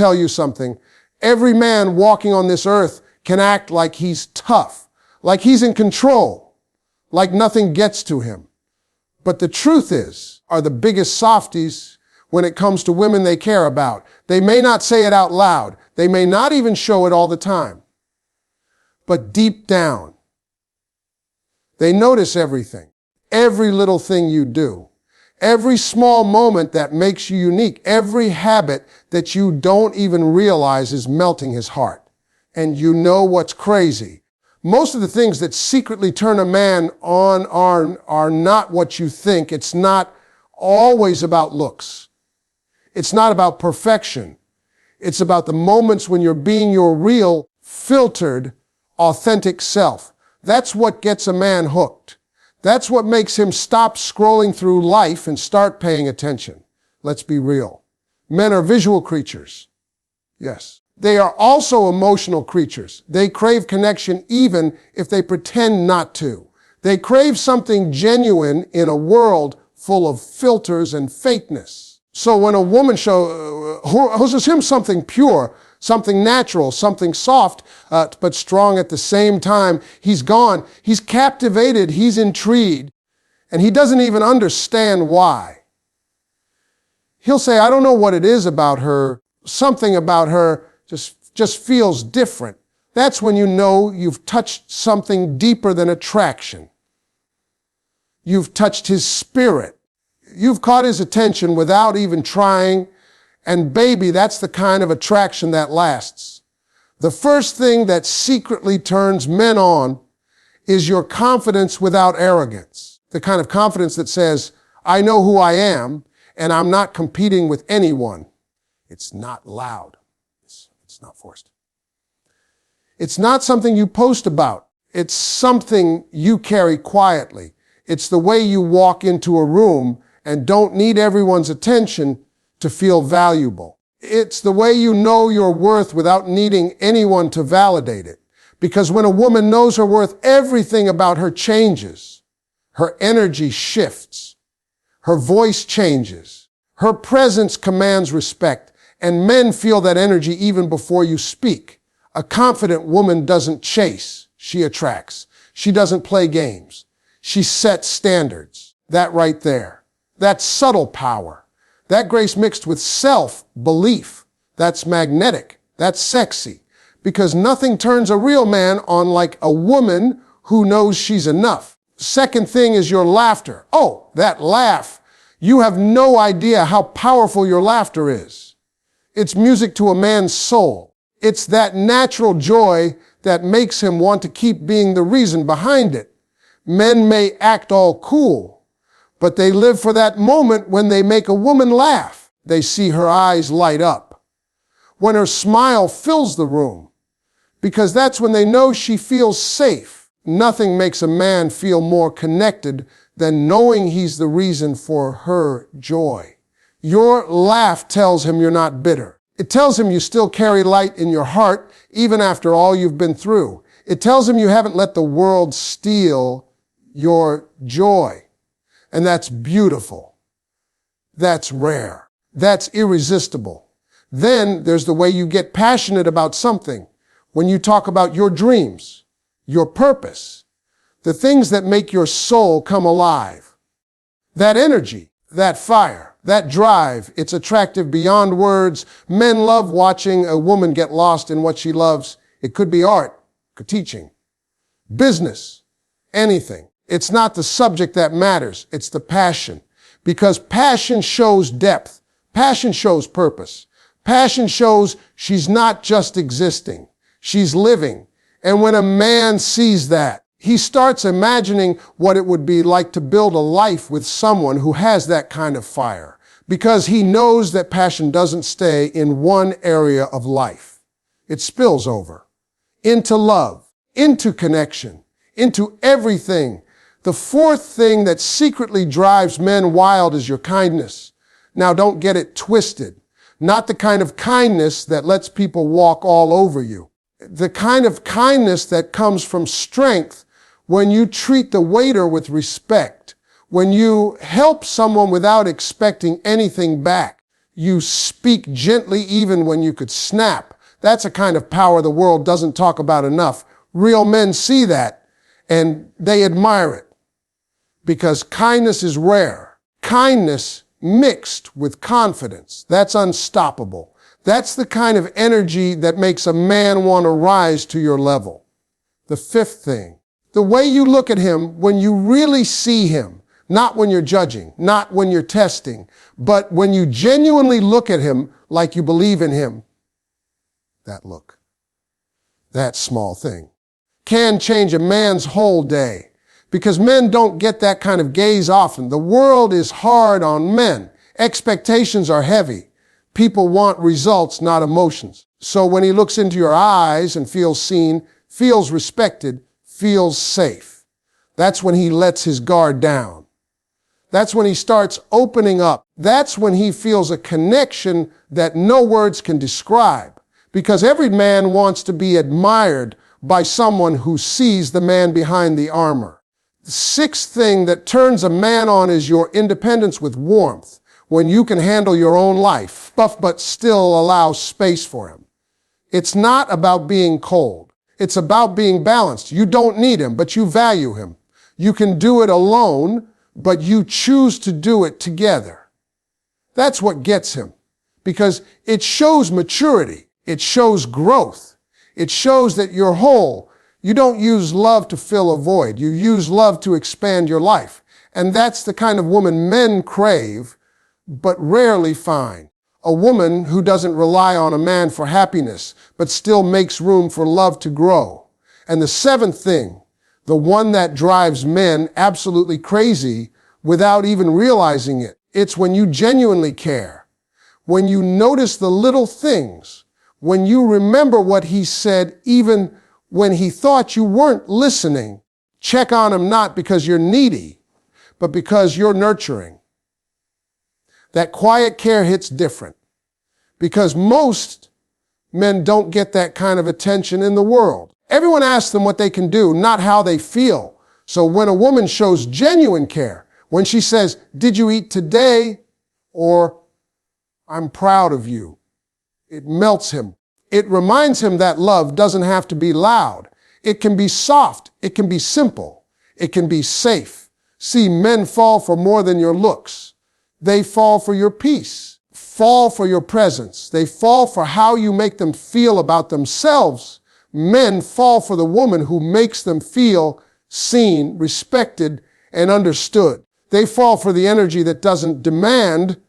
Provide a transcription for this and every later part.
tell you something. Every man walking on this earth can act like he's tough, like he's in control, like nothing gets to him. But the truth are the biggest softies when it comes to women they care about. They may not say it out loud. They may not even show it all the time. But deep down, they notice everything, every little thing you do, every small moment that makes you unique, every habit that you don't even realize is melting his heart. And you know what's crazy? Most of the things that secretly turn a man on are not what you think. It's not always about looks. It's not about perfection. It's about the moments when you're being your real, filtered, authentic self. That's what gets a man hooked. That's what makes him stop scrolling through life and start paying attention. Let's be real. Men are visual creatures. Yes. They are also emotional creatures. They crave connection even if they pretend not to. They crave something genuine in a world full of filters and fakeness. So when a woman shows him something pure, something natural, something soft, but strong at the same time, he's gone. He's captivated. He's intrigued. And he doesn't even understand why. He'll say, I don't know what it is about her. Something about her just feels different. That's when you know you've touched something deeper than attraction. You've touched his spirit. You've caught his attention without even trying. And baby, that's the kind of attraction that lasts. The first thing that secretly turns men on is your confidence without arrogance. The kind of confidence that says, I know who I am, and I'm not competing with anyone. It's not loud. It's not forced. It's not something you post about. It's something you carry quietly. It's the way you walk into a room and don't need everyone's attention to feel valuable. It's the way you know your worth without needing anyone to validate it. Because when a woman knows her worth, everything about her changes. Her energy shifts. Her voice changes. Her presence commands respect. And men feel that energy even before you speak. A confident woman doesn't chase. She attracts. She doesn't play games. She sets standards. That right there. That's subtle power. That grace mixed with self-belief. That's magnetic. That's sexy. Because nothing turns a real man on like a woman who knows she's enough. Second thing is your laughter. Oh, that laugh. You have no idea how powerful your laughter is. It's music to a man's soul. It's that natural joy that makes him want to keep being the reason behind it. Men may act all cool, but they live for that moment when they make a woman laugh. They see her eyes light up. When her smile fills the room, because that's when they know she feels safe. Nothing makes a man feel more connected than knowing he's the reason for her joy. Your laugh tells him you're not bitter. It tells him you still carry light in your heart, even after all you've been through. It tells him you haven't let the world steal your joy. And that's beautiful. That's rare. That's irresistible. Then there's the way you get passionate about something. When you talk about your dreams, your purpose, the things that make your soul come alive. That energy, that fire. That drive, it's attractive beyond words. Men love watching a woman get lost in what she loves. It could be art, teaching, business, anything. It's not the subject that matters. It's the passion. Because passion shows depth. Passion shows purpose. Passion shows she's not just existing. She's living. And when a man sees that, he starts imagining what it would be like to build a life with someone who has that kind of fire, because he knows that passion doesn't stay in one area of life. It spills over into love, into connection, into everything. The fourth thing that secretly drives men wild is your kindness. Now, don't get it twisted. Not the kind of kindness that lets people walk all over you. The kind of kindness that comes from strength when you treat the waiter with respect, when you help someone without expecting anything back. You speak gently even when you could snap. That's a kind of power the world doesn't talk about enough. Real men see that and they admire it because kindness is rare. Kindness mixed with confidence, that's unstoppable. That's the kind of energy that makes a man want to rise to your level. The fifth thing, the way you look at him when you really see him, not when you're judging, not when you're testing, but when you genuinely look at him like you believe in him. That look, that small thing, can change a man's whole day. Because men don't get that kind of gaze often. The world is hard on men. Expectations are heavy. People want results, not emotions. So when he looks into your eyes and feels seen, feels respected, feels safe, that's when he lets his guard down. That's when he starts opening up. That's when he feels a connection that no words can describe. Because every man wants to be admired by someone who sees the man behind the armor. The sixth thing that turns a man on is your independence with warmth, when you can handle your own life, but still allow space for him. It's not about being cold. It's about being balanced. You don't need him, but you value him. You can do it alone, but you choose to do it together. That's what gets him, because it shows maturity. It shows growth. It shows that you're whole. You don't use love to fill a void. You use love to expand your life. And that's the kind of woman men crave, but rarely find. A woman who doesn't rely on a man for happiness, but still makes room for love to grow. And the seventh thing, the one that drives men absolutely crazy without even realizing it, it's when you genuinely care. When you notice the little things. When you remember what he said even when he thought you weren't listening. Check on him not because you're needy, but because you're nurturing. That quiet care hits different because most men don't get that kind of attention in the world. Everyone asks them what they can do, not how they feel. So when a woman shows genuine care, when she says, "Did you eat today?" or "I'm proud of you," it melts him. It reminds him that love doesn't have to be loud. It can be soft. It can be simple. It can be safe. See, men fall for more than your looks. They fall for your peace, fall for your presence. They fall for how you make them feel about themselves. Men fall for the woman who makes them feel seen, respected, and understood. They fall for the energy that doesn't demand,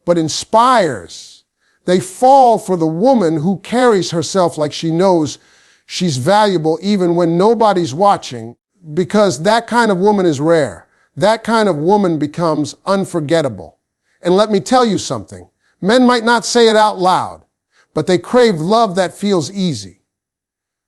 but inspires. They fall for the woman who carries herself like she knows she's valuable even when nobody's watching, because that kind of woman is rare. That kind of woman becomes unforgettable. And let me tell you something. Men might not say it out loud, but they crave love that feels easy,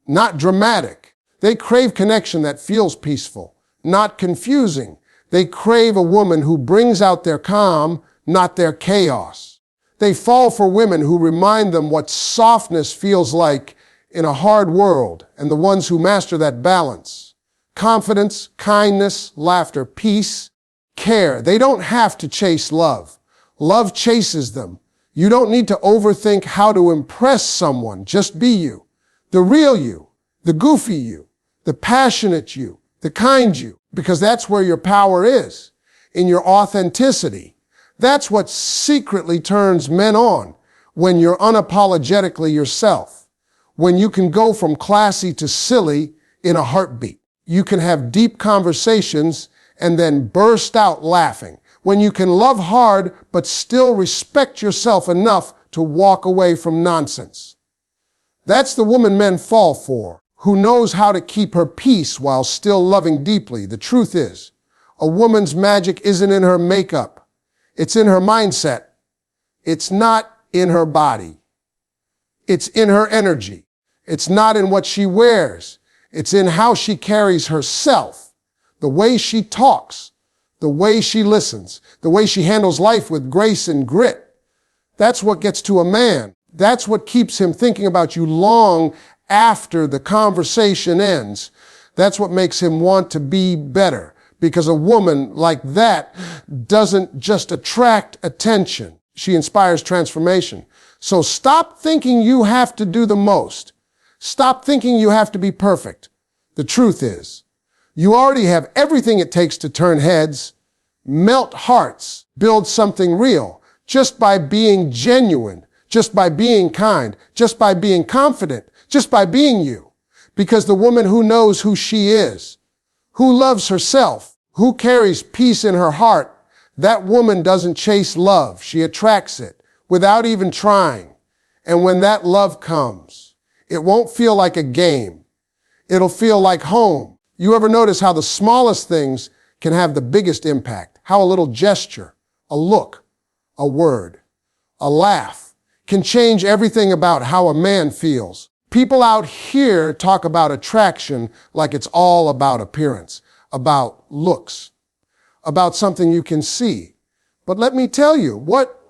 not dramatic. They crave connection that feels peaceful, not confusing. They crave a woman who brings out their calm, not their chaos. They fall for women who remind them what softness feels like in a hard world, and the ones who master that balance. Confidence, kindness, laughter, peace, care. They don't have to chase love. Love chases them. You don't need to overthink how to impress someone. Just be you. The real you, the goofy you, the passionate you, the kind you, because that's where your power is, in your authenticity. That's what secretly turns men on, when you're unapologetically yourself, when you can go from classy to silly in a heartbeat. You can have deep conversations and then burst out laughing, when you can love hard but still respect yourself enough to walk away from nonsense. That's the woman men fall for, who knows how to keep her peace while still loving deeply. The truth is, a woman's magic isn't in her makeup. It's in her mindset. It's not in her body. It's in her energy. It's not in what she wears. It's in how she carries herself, the way she talks, the way she listens, the way she handles life with grace and grit. That's what gets to a man. That's what keeps him thinking about you long after the conversation ends. That's what makes him want to be better. Because a woman like that doesn't just attract attention. She inspires transformation. So stop thinking you have to do the most. Stop thinking you have to be perfect. The truth is, you already have everything it takes to turn heads, melt hearts, build something real, just by being genuine, just by being kind, just by being confident, just by being you. Because the woman who knows who she is, who loves herself, who carries peace in her heart, that woman doesn't chase love. She attracts it without even trying. And when that love comes, it won't feel like a game. It'll feel like home. You ever notice how the smallest things can have the biggest impact? How a little gesture, a look, a word, a laugh can change everything about how a man feels. People out here talk about attraction like it's all about appearance, about looks, about something you can see. But let me tell you, what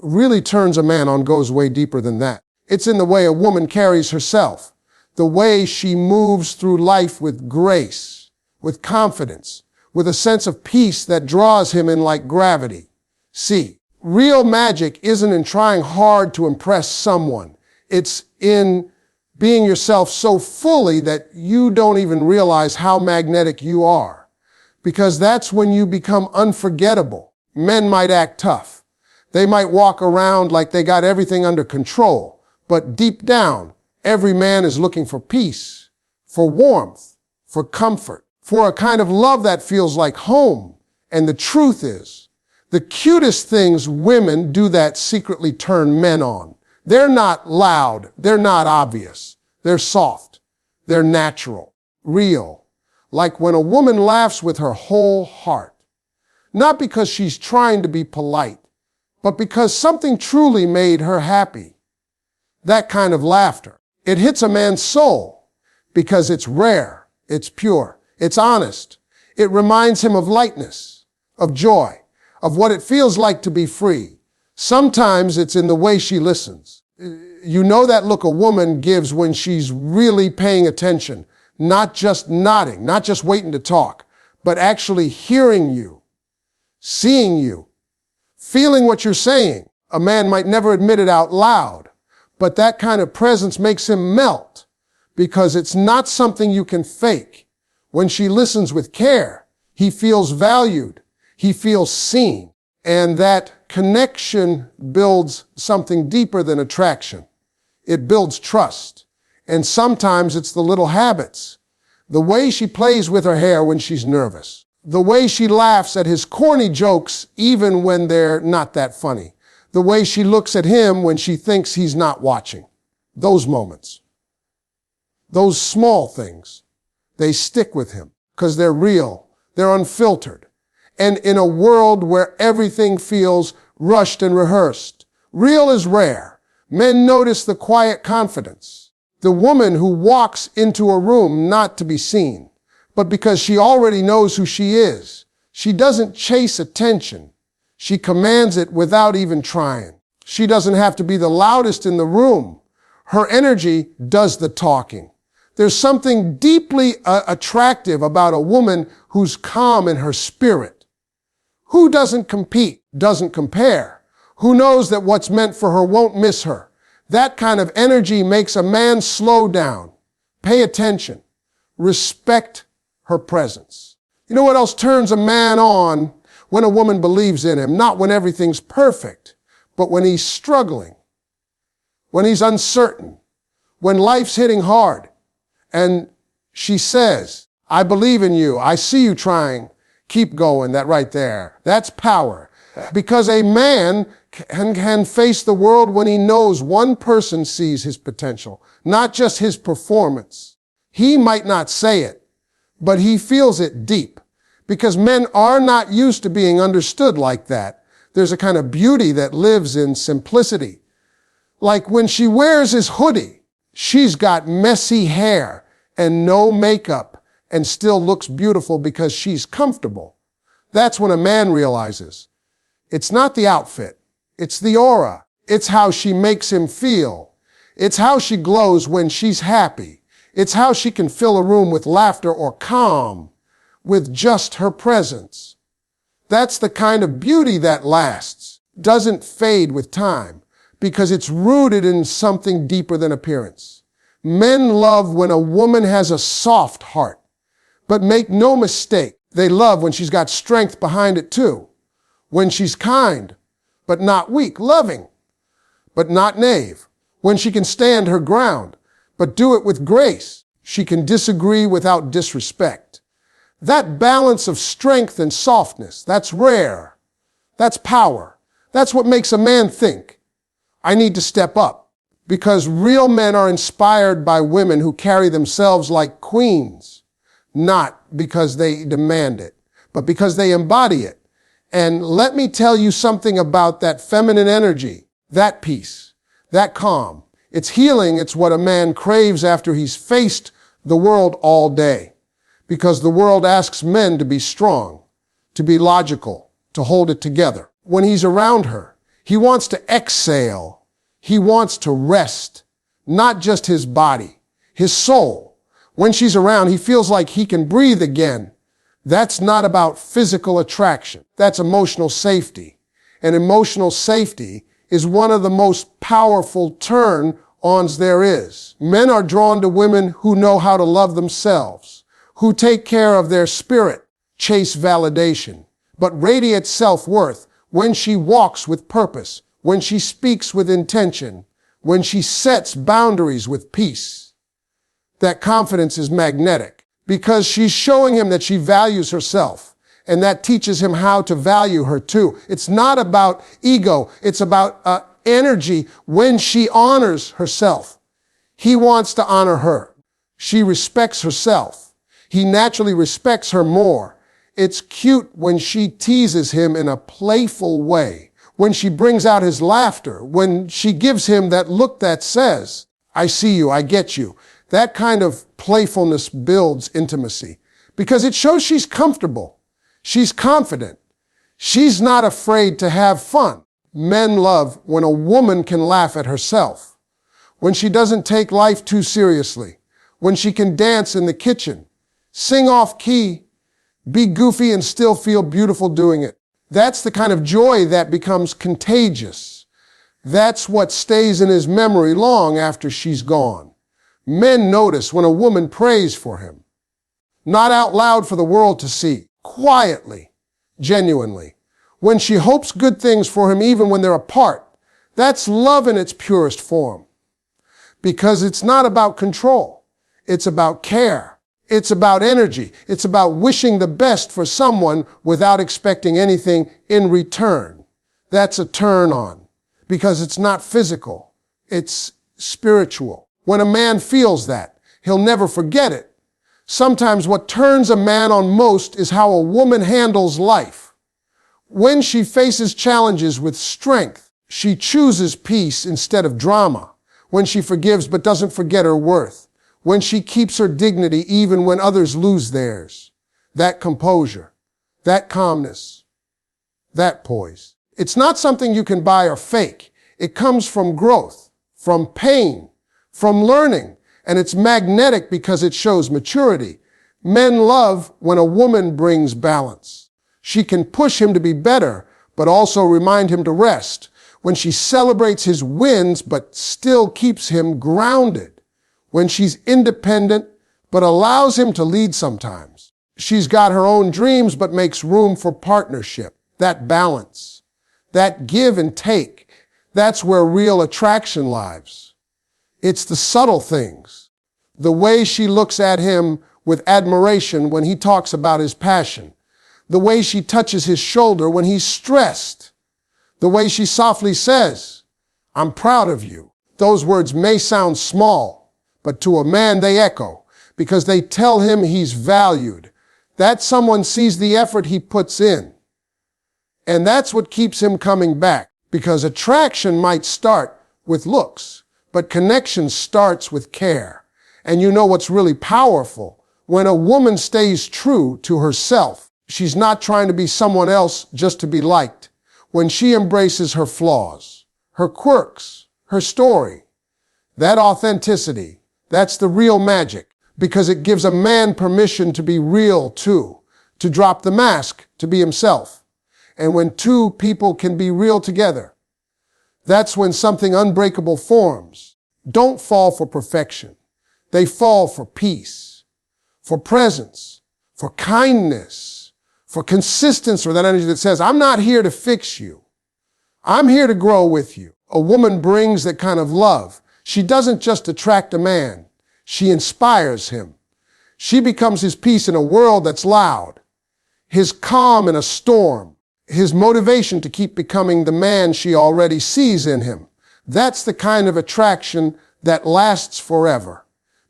really turns a man on goes way deeper than that. It's in the way a woman carries herself, the way she moves through life with grace, with confidence, with a sense of peace that draws him in like gravity. See, real magic isn't in trying hard to impress someone. It's in being yourself so fully that you don't even realize how magnetic you are. Because that's when you become unforgettable. Men might act tough. They might walk around like they got everything under control. But deep down, every man is looking for peace, for warmth, for comfort, for a kind of love that feels like home. And the truth is, the cutest things women do that secretly turn men on. They're not loud. They're not obvious. They're soft. They're natural, real. Like when a woman laughs with her whole heart, not because she's trying to be polite, but because something truly made her happy. That kind of laughter, it hits a man's soul because it's rare, it's pure, it's honest. It reminds him of lightness, of joy, of what it feels like to be free. Sometimes it's in the way she listens. You know that look a woman gives when she's really paying attention. Not just nodding, not just waiting to talk, but actually hearing you, seeing you, feeling what you're saying. A man might never admit it out loud, but that kind of presence makes him melt because it's not something you can fake. When she listens with care, he feels valued, he feels seen, and that connection builds something deeper than attraction. It builds trust. And sometimes it's the little habits, the way she plays with her hair when she's nervous, the way she laughs at his corny jokes even when they're not that funny, the way she looks at him when she thinks he's not watching. Those moments, those small things, they stick with him because they're real, they're unfiltered. And in a world where everything feels rushed and rehearsed, real is rare. Men notice the quiet confidence. The woman who walks into a room not to be seen, but because she already knows who she is. She doesn't chase attention. She commands it without even trying. She doesn't have to be the loudest in the room. Her energy does the talking. There's something deeply attractive about a woman who's calm in her spirit. Who doesn't compete, doesn't compare? Who knows that what's meant for her won't miss her? That kind of energy makes a man slow down, pay attention, respect her presence. You know what else turns a man on? When a woman believes in him, not when everything's perfect, but when he's struggling, when he's uncertain, when life's hitting hard, and she says, I believe in you, I see you trying, keep going, that right there. That's power. Because a man can face the world when he knows one person sees his potential, not just his performance. He might not say it, but he feels it deep. Because men are not used to being understood like that. There's a kind of beauty that lives in simplicity. Like when she wears his hoodie, she's got messy hair and no makeup and still looks beautiful because she's comfortable. That's when a man realizes it's not the outfit. It's the aura. It's how she makes him feel. It's how she glows when she's happy. It's how she can fill a room with laughter or calm with just her presence. That's the kind of beauty that lasts. doesn't fade with time because it's rooted in something deeper than appearance. Men love when a woman has a soft heart, but make no mistake, they love when she's got strength behind it too. When she's kind, but not weak, loving, but not naive. When she can stand her ground, but do it with grace. She can disagree without disrespect. That balance of strength and softness, that's rare. That's power. That's what makes a man think, I need to step up. Because real men are inspired by women who carry themselves like queens, not because they demand it, but because they embody it. And let me tell you something about that feminine energy, that peace, that calm. It's healing. It's what a man craves after he's faced the world all day. Because the world asks men to be strong, to be logical, to hold it together. When he's around her, he wants to exhale. He wants to rest, not just his body, his soul. When she's around, he feels like he can breathe again. That's not about physical attraction. That's emotional safety. And emotional safety is one of the most powerful turn-ons there is. Men are drawn to women who know how to love themselves, who take care of their spirit, chase validation, but radiate self-worth when she walks with purpose, when she speaks with intention, when she sets boundaries with peace. That confidence is magnetic because she's showing him that she values herself, and that teaches him how to value her too. It's not about ego. It's about energy when she honors herself. He wants to honor her. She respects herself. He naturally respects her more. It's cute when she teases him in a playful way, when she brings out his laughter, when she gives him that look that says, I see you, I get you. That kind of playfulness builds intimacy because it shows she's comfortable. She's confident. She's not afraid to have fun. Men love when a woman can laugh at herself, when she doesn't take life too seriously, when she can dance in the kitchen, sing off key, be goofy and still feel beautiful doing it. That's the kind of joy that becomes contagious. That's what stays in his memory long after she's gone. Men notice when a woman prays for him, not out loud for the world to see, quietly, genuinely. When she hopes good things for him even when they're apart, that's love in its purest form. Because it's not about control. It's about care. It's about energy. It's about wishing the best for someone without expecting anything in return. That's a turn on because it's not physical. It's spiritual. When a man feels that, he'll never forget it. Sometimes what turns a man on most is how a woman handles life. When she faces challenges with strength, she chooses peace instead of drama. When she forgives but doesn't forget her worth. When she keeps her dignity even when others lose theirs. That composure, that calmness, that poise. It's not something you can buy or fake. It comes from growth, from pain, from learning, and it's magnetic because it shows maturity. Men love when a woman brings balance. She can push him to be better, but also remind him to rest. When she celebrates his wins, but still keeps him grounded. When she's independent, but allows him to lead sometimes. She's got her own dreams, but makes room for partnership. That balance, that give and take, that's where real attraction lies. It's the subtle things. The way she looks at him with admiration when he talks about his passion. The way she touches his shoulder when he's stressed. The way she softly says, I'm proud of you. Those words may sound small, but to a man they echo because they tell him he's valued. That someone sees the effort he puts in. And that's what keeps him coming back because attraction might start with looks, but connection starts with care. And you know what's really powerful? When a woman stays true to herself, she's not trying to be someone else just to be liked. When she embraces her flaws, her quirks, her story, that authenticity, that's the real magic because it gives a man permission to be real too, to drop the mask, to be himself. And when two people can be real together, that's when something unbreakable forms. Don't fall for perfection. They fall for peace, for presence, for kindness, for consistency, or that energy that says, I'm not here to fix you. I'm here to grow with you. A woman brings that kind of love. She doesn't just attract a man. She inspires him. She becomes his peace in a world that's loud, his calm in a storm, his motivation to keep becoming the man she already sees in him. That's the kind of attraction that lasts forever.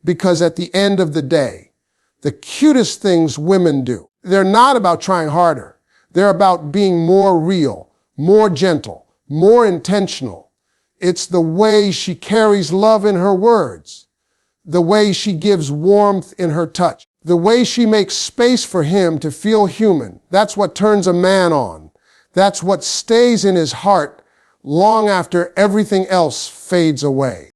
Because at the end of the day, the cutest things women do, they're not about trying harder. They're about being more real, more gentle, more intentional. It's the way she carries love in her words, the way she gives warmth in her touch, the way she makes space for him to feel human. That's what turns a man on. That's what stays in his heart long after everything else fades away.